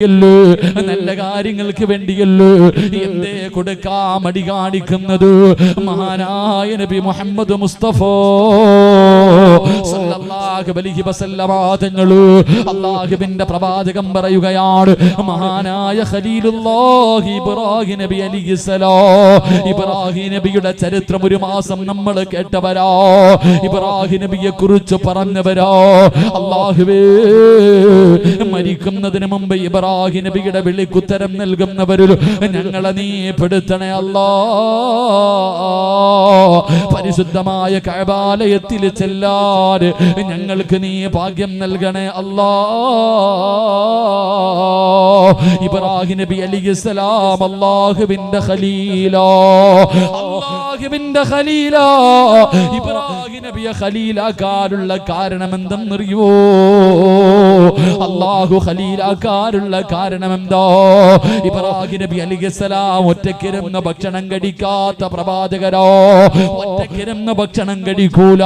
നല്ല കാര്യങ്ങൾക്ക് വേണ്ടിയല്ലോ എന്തേ കൊടുക്കാൻ മടി കാണിക്കുന്നത്? മഹാനായ നബി മുഹമ്മദ് മുസ്തഫ സല്ലല്ലാഹു അലൈഹി വസല്ലമ തങ്ങൾ അല്ലാഹുവിന്റെ പ്രവാചകൻ പറയുകയാണ്, മഹാനായ ഖലീലുല്ലാഹി ഇബ്രാഹിം നബി അലൈഹിസ്സലാം, ഇബ്രാഹിം നബിയുടെ ചരിത്രം ഒരു മാസം നമ്മൾ കേട്ടവരാ, ഇബ്രാഹിം നബിയെ കുറിച്ച് പറഞ്ഞവരാ. അല്ലാഹുവേ, മരിക്കുന്നതിന് മുമ്പ് ഇബ്രാഹിം നബിയുടെ വിളിക്കുത്തരം നൽകുന്നവരിൽ ഞങ്ങളെ നീ പെടുത്തണേ അല്ലാ. പരിശുദ്ധമായ കഅബാലയത്തിൽ ചെല്ലാൻ ഞങ്ങൾക്ക് നീ ഭാഗ്യം നൽകണേ അല്ലാ. ഇബ്രാഹിം നബി അലൈഹിസ്സലാം അല്ലാഹുവിന്റെ ഖലീലാ, അല്ലാഹുവിന്റെ ഖലീലാ. ഇബ്രാഹിം നബിയെ ഖലീലാക്കാനുള്ള കാരണം എന്തെന്നറിയോ? അല്ലാഹു ഖലീലാക്കാനുള്ള കാരണം എന്താ? ഇബ്രാഹിം നബി അലൈഹിസ്സലാം ഒറ്റയ്ക്കിരുന്ന് ഭക്ഷണം കഴിക്കാത്ത പ്രവാചകരോ, ഒറ്റയ്ക്കിരുന്ന് ഭക്ഷണം കഴിക്കൂല.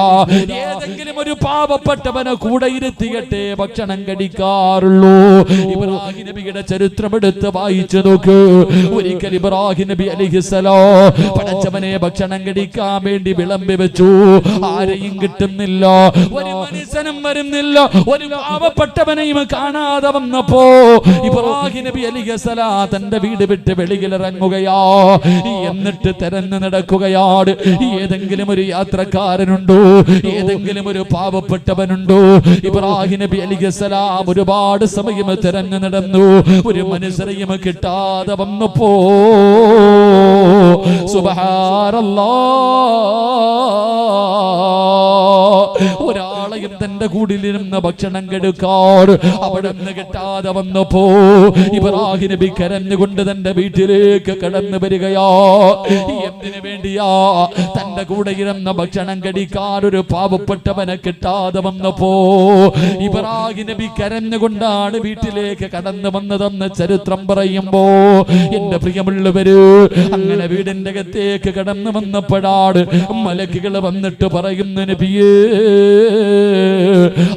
ഏതെങ്കിലും ഒരു പാവപ്പെട്ടവനെ കൂടെ ഇരുത്തിയിട്ടേ ഭക്ഷണം കഴിക്കാറുള്ളൂ. ഇബ്രാഹിം നബിയുടെ ചരിത്രം എടുത്ത് വായിച്ചു നോക്ക്. ഒരിക്കൽ ഇബ്രാഹിം നബി അലൈഹിസ്സലാം പടച്ചവനെ ഭക്ഷണം കഴിക്കാൻ വേണ്ടി വിളമ്പി വെച്ചു. ആരെയും കിട്ടുന്നില്ല, ഒരു മനുഷ്യനും വരുന്നില്ല. ഒരു പാവപ്പെട്ടവനെയും കാണാതെ വന്നപ്പോ ഇബ്രാഹിം നബി അലൈഹിസ്സലാം തന്റെ വീട് വിട്ട് വെളിയിലിറങ്ങുകയാ. എന്നിട്ട് തെരഞ്ഞു നടക്കുകയാണ്. ഏതെങ്കിലും ഒരു യാത്രക്കാരനുണ്ടോ? ഏതെങ്കിലും ഒരു പാവപ്പെട്ടവനുണ്ടോ? ഇബ്രാഹിം നബി അലൈഹിസ്സലാം ഒരുപാട് സമയം തെരഞ്ഞു നടന്നു. ഒരു മനുഷ്യരെയും കിട്ടാതെ വന്നപ്പോ സുബ്ഹാനല്ലാഹ്, ഒരാളെയും തന്റെ കൂടിലിരുന്ന് ഭക്ഷണം കെടുക്കാറ് അവിടെ നിന്ന് കിട്ടാതെ വന്നപ്പോ ഇബ്രാഹിം നബി കരഞ്ഞുകൊണ്ട് തന്റെ വീട്ടിലേക്ക് കടന്നു വരികയാ. എന്തിനു വേണ്ടിയാ? തന്റെ കൂടെ ഇരുന്ന ഭക്ഷണം കടിക്കാൻ ഒരു പാവപ്പെട്ടവനെ കിട്ടാതെ വന്നപ്പോ ഇബ്രാഹിം നബി കരഞ്ഞുകൊണ്ടാണ് വീട്ടിലേക്ക് കടന്നു വന്നതെന്ന് ചരിത്രം പറയുമ്പോ, എന്റെ പ്രിയമുള്ളവര്, അങ്ങനെ വീടിന്റെ അകത്തേക്ക് കടന്നു വന്നപ്പോഴാണ് മലക്കുകൾ വന്നിട്ട് പറയുന്ന, നബിയേ,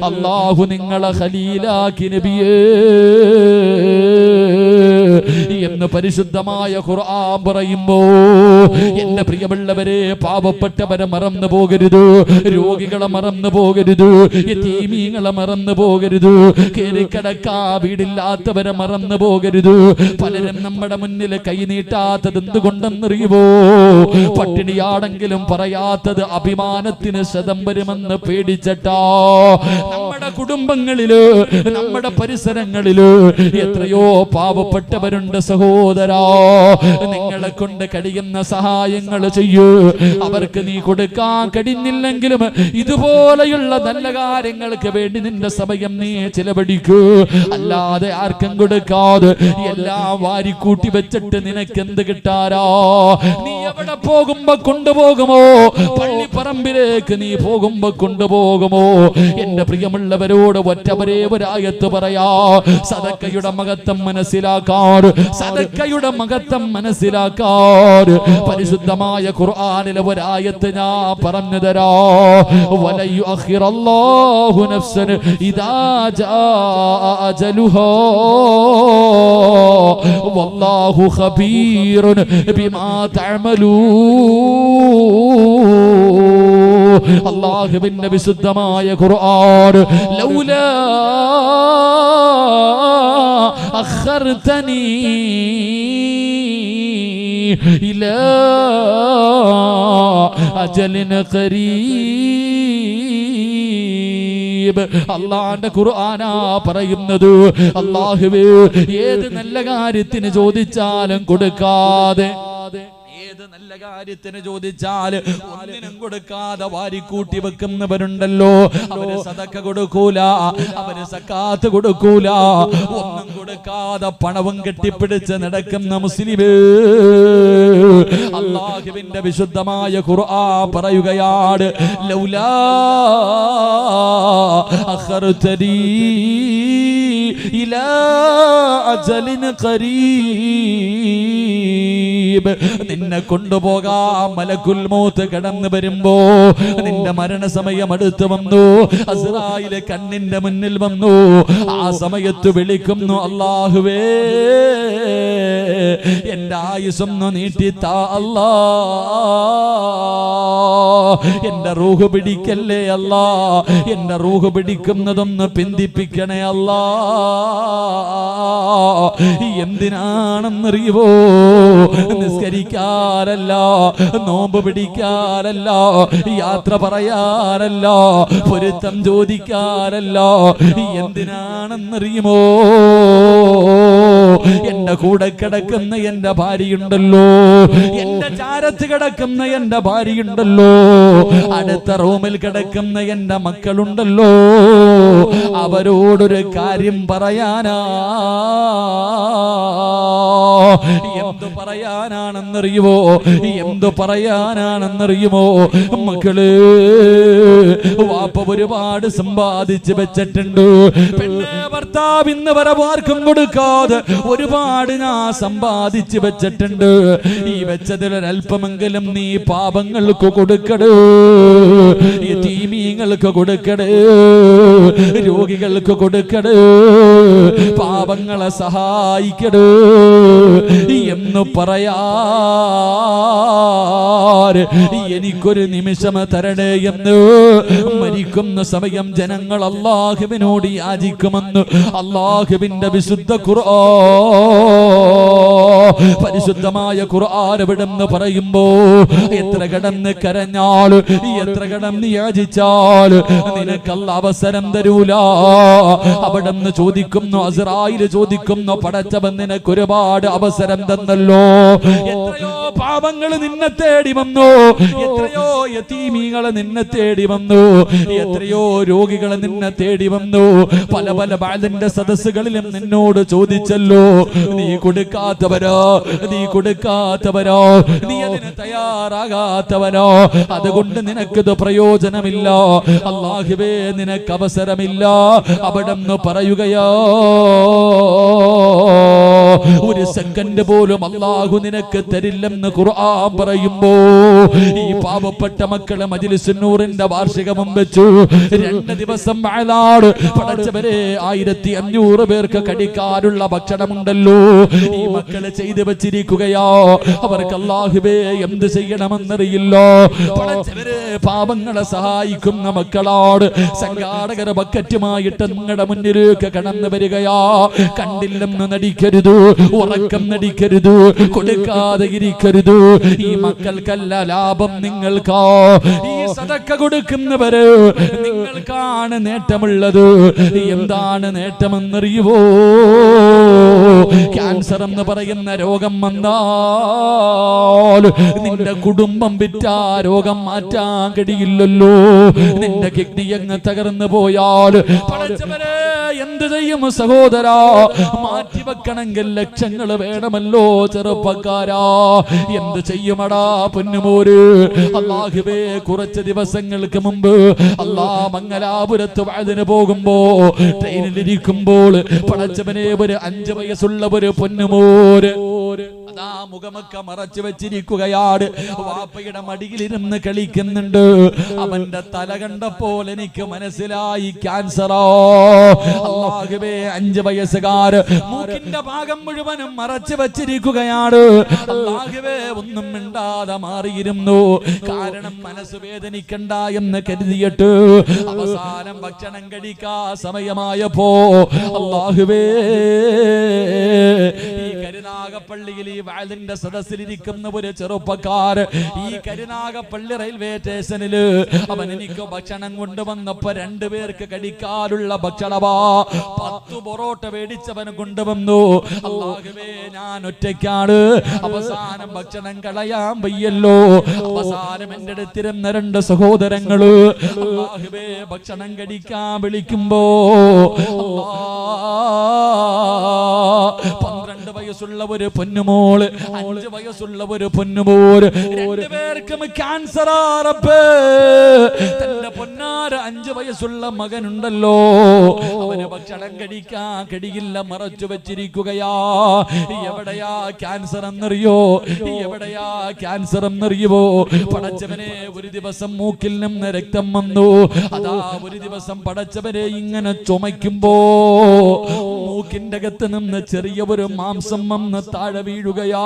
അല്ലാഹു നിങ്ങളെ ഖലീലാക്കി നബിയേ എന്ന് പരിശുദ്ധമായ ഖുർആൻ പറയുമ്പോ, എന്റെ പ്രിയമുള്ളവരെ, പാവപ്പെട്ടവരെ മറന്നു പോകരുത്, രോഗികളെ മറന്നു പോകരുത്, യതീമീങ്ങളെ മറന്നു പോകരുത്, കേറിക്കിടക്കാ വീടില്ലാത്തവരെ മറന്നു പോകരുത്. പലരും നമ്മുടെ മുന്നിൽ കൈനീട്ടാത്തത് എന്തുകൊണ്ടെന്നറിയുമോ? പട്ടിണിയാണെങ്കിലും പറയാത്തത് അഭിമാനത്തിന് ശതം വരുമെന്ന് പേടിച്ചിട്ടാ. നമ്മുടെ കുടുംബങ്ങളില്, നമ്മുടെ പരിസരങ്ങളില് എത്രയോ പാവപ്പെട്ടവരുണ്ട് സഹോദരാ. നിങ്ങളെ കൊണ്ട് കഴിയുന്ന സഹായങ്ങൾ ചെയ്യൂ. അവർക്ക് നീ കൊടുക്കാൻ കഴിഞ്ഞില്ലെങ്കിലും ഇതുപോലെയുള്ള നല്ല കാര്യങ്ങൾക്ക് വേണ്ടി നിന്റെ സമയം നീ ചിലവഴിക്കൂ. അല്ലാതെ ആർക്കും കൊടുക്കാതെ എല്ലാം വാരിക്കൂട്ടി വെച്ചിട്ട് നിനക്ക് എന്ത് കിട്ടാരാ? നീ എവിടെ പോകുമ്പോ കൊണ്ടുപോകുമോ? പള്ളിപ്പറമ്പിലേക്ക് നീ പോകുമ്പോ കൊണ്ടുപോകുമോ? എന്റെ പ്രിയമുള്ളവരോട് ഒറ്റവരേ ഒരായത്ത് പറയാ. സദക്കയുടെ മഹത്വം മനസ്സിലാക്കാറ്, സദക്കയുടെ മഹത്വം മനസ്സിലാക്കാറ് പരിശുദ്ധമായ ഖുർആനിലെ ഒരായത്ത് ഞാൻ പറഞ്ഞു തരാ. വലയുഅഖിറല്ലാഹു നഫ്സൻ ഇദാ ജാ അജലുഹാ വല്ലാഹു ഖബീറുൻ ബിമാ തഅമലൂൻ. അല്ലാഹുവിന്റെ വിശുദ്ധമായ ഖുർആൻ, ലൗലാ അഖർതനി ഇലാ അജലിൻ ഖരീബ്. അല്ലാഹുവിന്റെ ഖുർആനാ പറയുന്നത്, അല്ലാഹുവേ, ഏത് നല്ല കാര്യത്തിന് ചോദിച്ചാലും കൊടുക്കാതെ, ഏത് നല്ല കാര്യത്തിന് ചോദിച്ചാൽ ഒന്നിനും കൊടുക്കാതെ വാരിക്കൂട്ടി വെക്കുന്നവരുണ്ടല്ലോ. അവര് സദക്ക കൊടുക്കൂല, അവര് സക്കാത്ത് കൊടുക്കൂല, ഒന്നും കൊടുക്കാതെ പണവും കെട്ടിപ്പിടിച്ച് നടക്കുന്ന മുസ്ലിമേ. അല്ലാഹുവിന്റെ വിശുദ്ധമായ ഖുർആൻ പറയുകയാണ്, ലൗലാ അഖർതനി ഇലാ അജലിൻ ഖരീബ്. നിന്നെ കൊണ്ടുപോകാൻ മലക്കുൽ മൗത്ത് കടന്നു വരുമ്പോ നിന്റെ മരണസമയം അടുത്ത് വന്നു. അസ്റായിലെ കണ്ണിന്റെ മുന്നിൽ വന്നു. ആ സമയത്ത് വിളിക്കുന്നു, അല്ലാഹുവേ എന്റെ ആയുസ്സൊന്ന് നീട്ടിത്താ അല്ലാ, എന്റെ റൂഹ് പിടിക്കല്ലേ അല്ലാ, എന്റെ റൂഹ് പിടിക്കുന്നതൊന്ന് പിന്തിപ്പിക്കണേ അല്ലാ. എന്തിനാണെന്നറിയുവോ? നിസ്കരിക്കാനല്ല, നോമ്പ് പിടിക്കാനല്ല, യാത്ര പറയാനല്ല, പൊരുത്തം ചോദിക്കാനല്ല. എന്തിനാണെന്നറിയുമോ? എന്റെ കൂടെ കിടക്കുന്ന എന്റെ ഭാര്യയുണ്ടല്ലോ, എന്റെ ചാരത്ത് കിടക്കുന്ന എന്റെ ഭാര്യയുണ്ടല്ലോ, അടുത്ത റൂമിൽ കിടക്കുന്ന എന്റെ മക്കളുണ്ടല്ലോ, അവരോടൊരു കാര്യം പറയാനാ. എന്തു പറയാനാണെന്നറിയുമോ? എന്തു പറയാനാണെന്നറിയുമോ? മക്കള്, വാപ്പ ഒരുപാട് സമ്പാദിച്ച് വെച്ചിട്ടുണ്ട്. പെണ്ണെ, ഭർത്താവ് ഇന്ന് വരെ ആർക്കും കൊടുക്കാതെ ഒരുപാട് ഞാൻ സമ്പാദിച്ച് വെച്ചിട്ടുണ്ട്. ഈ വെച്ചതിലൊരൽപ്പമെങ്കിലും നീ പാപങ്ങൾക്ക് കൊടുക്കട്, യതീമീങ്ങൾക്ക് കൊടുക്കട്, രോഗികൾക്ക് കൊടുക്കട്, പാപങ്ങളെ സഹായിക്കട് എന്ന് പറയാ. എനിക്കൊരു നിമിഷം തരണേ എന്ന് മരിക്കുന്ന സമയം ജനങ്ങൾ അല്ലാഹുവിനോട് യാചിക്കുമെന്ന് അല്ലാഹുവിന്റെ വിശുദ്ധ ഖുർആൻ, പരിശുദ്ധമായ ഖുർആൻ എവിടെന്ന് പറയുമ്പോ എത്ര കടന്ന് കരഞ്ഞാൽ, എത്ര കടന്ന് യാചിച്ചാൽ നിനക്കല്ല അവസരം തരൂല. അവിടെന്ന് ചോദിക്കുന്നു, അസ്റായിൽ ചോദിക്കുന്നു, പടച്ചവൻ നിനക്ക് ഒരുപാട് അവസരം തന്നല്ലോ. എത്രയോ പാപങ്ങൾ നിന്നെ തേടി വന്നു, എത്രയോ യതീമീകളെ നിന്നെ തേടി വന്നു, എത്രയോ രോഗികളെ നിന്നെ തേടി വന്നു. പല പല ബാലിന്റെ സദസ്സുകളിലും നിന്നോട് ചോദിച്ചല്ലോ, നീ കൊടുക്കാത്തവരോ, നീ കൊടുക്കാത്തവരോ, നീ അതിന് തയ്യാറാകാത്തവനോ, അതുകൊണ്ട് നിനക്കിത് പ്രയോജനമില്ല, അല്ലാഹുവേ നിനക്ക് അവസരമില്ല. അവിടെന്ന് പറയുകയോ, ഒരു സെക്കൻഡ് പോലും അല്ലാഹു നിനക്ക് തരില്ലെന്ന് ഖുർആൻ പറയുമ്പോ ഈ പാവപ്പെട്ട മക്കളെ മജ്ലിസുൻ നൂറിന്റെ വാർഷികവും വെച്ചു 2 ദിവസം വാഴാട് പടച്ചവരെ 1500 പേർക്ക് കടിക്കാനുള്ള ഭക്ഷണമുണ്ടല്ലോ. ഈ മക്കളെ ചെയ്തു വെച്ചിരിക്കുകയോ, അവർക്ക് അല്ലാഹുവേ എന്ത് ചെയ്യണമെന്നറിയില്ല. പടച്ചവരെ പാവങ്ങളെ സഹായിക്കുന്ന മക്കളോട് സംഘാടകർ ബക്കറ്റുമായിട്ട് നിങ്ങളുടെ മുന്നിലേക്ക് കടന്നു വരികയാ. കണ്ടില്ലെന്ന് നടിക്കരുത്, ഉറക്കം നടിക്കരുത്, കൊടുക്കാതെ ഇരിക്കരുത്. ഈ മക്കൾക്കല്ല ലാഭം, നിങ്ങൾക്കാ. ഈ സദക്ക കൊടുക്കുന്നവര് നിങ്ങൾക്കാണ് നേട്ടമുള്ളത്. എന്താണ് നേട്ടമെന്നറിയുവോ? ക്യാൻസർ എന്ന് പറയുന്ന രോഗം വന്നാൽ നിന്റെ കുടുംബം വിറ്റാ രോഗം മാറ്റാൻ കഴിയില്ലല്ലോ. നിന്റെ കിഡ്നി അങ്ങ് തകർന്നു പോയാൽ പടച്ചവരെ എന്ത് ചെയ്യും സഹോദരാ? മാറ്റിവെക്കണമെങ്കിൽ ലക്ഷങ്ങൾ വേണമല്ലോ ചെറുപ്പക്കാരാ. എന്ത് ചെയ്യുമടാ പൊന്നുമോര്? അല്ലാഹുവേ, കുറച്ച് ദിവസങ്ങൾക്ക് മുമ്പ് മംഗലാപുരത്ത് വഅദിന് പോകുമ്പോ ട്രെയിനിലിരിക്കുമ്പോൾ പടച്ചവനെ ഒരു 5 വയസ്സുള്ള ഒരു പൊന്നുമോര് അതാ മുഖമൊക്കെ മറച്ചു വെച്ചിരിക്കുകയാണ്. വാപ്പയുടെ മടിയിലിരുന്ന് കളിക്കുന്നുണ്ട്. അവന്റെ തല കണ്ടപ്പോൾ എനിക്ക് മനസ്സിലായി ക്യാൻസറോ. അല്ലാഹുവേ, 5 വയസ്സുകാര് മൂക്കിന്റെ ഭാഗം മുഴുവനും മറച്ചു വെച്ചിരിക്കുകയാണ്. അല്ലാഹുവേ, ഒന്നും മിണ്ടാതെ മാറിയിരുന്നു. കാരണം മനസ്സ് വേദനിക്കണ്ട എന്ന് കരുതിയിട്ട് അവസാനം ഭക്ഷണം കഴിക്കാ സമയമായപ്പോ അല്ലാഹുവേ, ഈ കരുനാഗപ്പള്ളിയിൽ ഈ വാലിന്റെ സദസ്സിലിരിക്കുന്ന ഒരു ചെറുപ്പക്കാർ ഈ കരുനാഗപ്പള്ളി റെയിൽവേ സ്റ്റേഷനില് അവൻ എനിക്ക് ഭക്ഷണം കൊണ്ടുവന്നപ്പോ 2 പേർക്ക് കഴിക്കാനുള്ള ഭക്ഷണമാ 10 പൊറോട്ട മേടിച്ചവൻ കൊണ്ടുവന്നു. അല്ലാഹുവേ, ഞാൻ ഒറ്റയ്ക്കാണ്. അവസാനം ഭക്ഷണം കളയാൻ വയ്യല്ലോ. അവസാനം എന്റെ അടുത്തിരുന്ന 2 സഹോദരങ്ങള് അല്ലാഹുവേ ഭക്ഷണം കഴിക്കാൻ വിളിക്കുമ്പോ 12 വയസ്സുള്ള ഒരു പൊന്നുമോള്, 5 വയസ്സുള്ള ഒരു പൊന്നുമോര്, 2 പേർക്കും ക്യാൻസർ. തന്റെ പൊന്നാര 5 വയസ്സുള്ള മകനുണ്ടല്ലോ, അവന് ഭക്ഷണം കഴിക്കാൻ കഴിയില്ല, മറച്ചു വെച്ചിരിക്കുകയാ. എവിടെയാ ക്യാൻസർ എന്നറിയോ? എവിടെയാ ക്യാൻസർ എന്നറിയുവോ? പടച്ചവനെ, ഒരു ദിവസം മൂക്കിൽ നിന്ന് രക്തം വന്നു. അതാ ഒരു ദിവസം പടച്ചവനെ ഇങ്ങനെ ചുമയ്ക്കുമ്പോ മൂക്കിന്റെ അകത്ത് നിന്ന് ചെറിയ ഒരു മാംസം വന്ന് താഴെ വീഴുകയാ.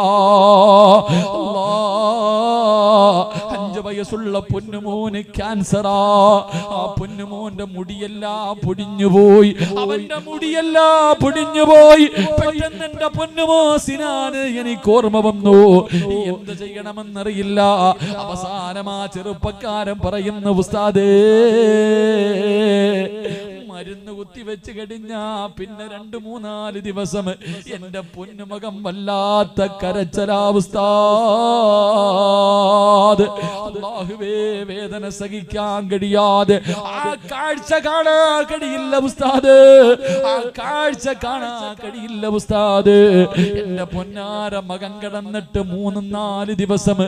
5 വയസ്സുള്ള പൊന്നുമോന് ക്യാൻസറാ. ആ പൊന്നുമോന്റെ മുടിയെല്ലാം പൊടിഞ്ഞുപോയി, അവന്റെ മുടിയെല്ലാം പൊടിഞ്ഞുപോയി. പെട്ടെന്ന് എന്റെ പൊന്നുമോ സിനാന് എനിക്ക് ഓർമ്മ വന്നു. എന്ത് ചെയ്യണമെന്നറിയില്ല. അവസാനം ആ ചെറുപ്പക്കാരൻ പറയുന്ന, ഉസ്താദേ, മരുന്ന് കുത്തിവെച്ച് കഴിഞ്ഞാ പിന്നെ 2-3-4 ദിവസം എന്റെ പൊന്നുമകൻ വല്ലാത്ത കരച്ചലാവസ്ഥ. അല്ലാഹുവേ, വേദന സഹിക്കാൻ കഴിയാതെ ആ കാഴ്ച കാണാൻ കഴിയില്ല ഉസ്താദ്, ആ കാഴ്ച കാണാൻ കഴിയില്ല ഉസ്താദ്. എന്റെ പൊന്നാര മകൻ കിടന്നിട്ട് 3-4 ദിവസം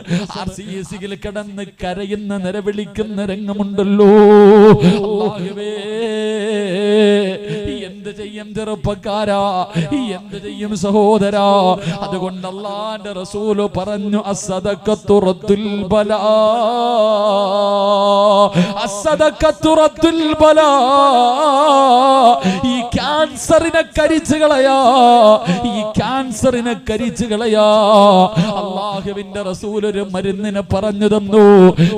RCCയിൽ കിടന്ന് കരയുന്ന നിലവിളിക്കുന്ന രംഗമുണ്ടല്ലോ. അല്ലാഹുവേ, എന്ത് ചെയ്യും ചെറുപ്പക്കാരാ, എന്ത് ചെയ്യും സഹോദരാ? അതുകൊണ്ട് അല്ലാഹുവിന്റെ റസൂല് പറഞ്ഞു, അസ്സദഖത്തു റദ്ദുൽ ബലാ, അസ്സദഖത്തു റദ്ദുൽ ബലാ. ഈ ക്യാൻസറിനെ കരിച്ചു കളയാ, ഈ ക്യാൻസറിനെ കരിച്ചു കളയാ. അല്ലാഹുവിന്റെ റസൂൽ ഒരു മരുന്നിനെ പറഞ്ഞു തന്നു,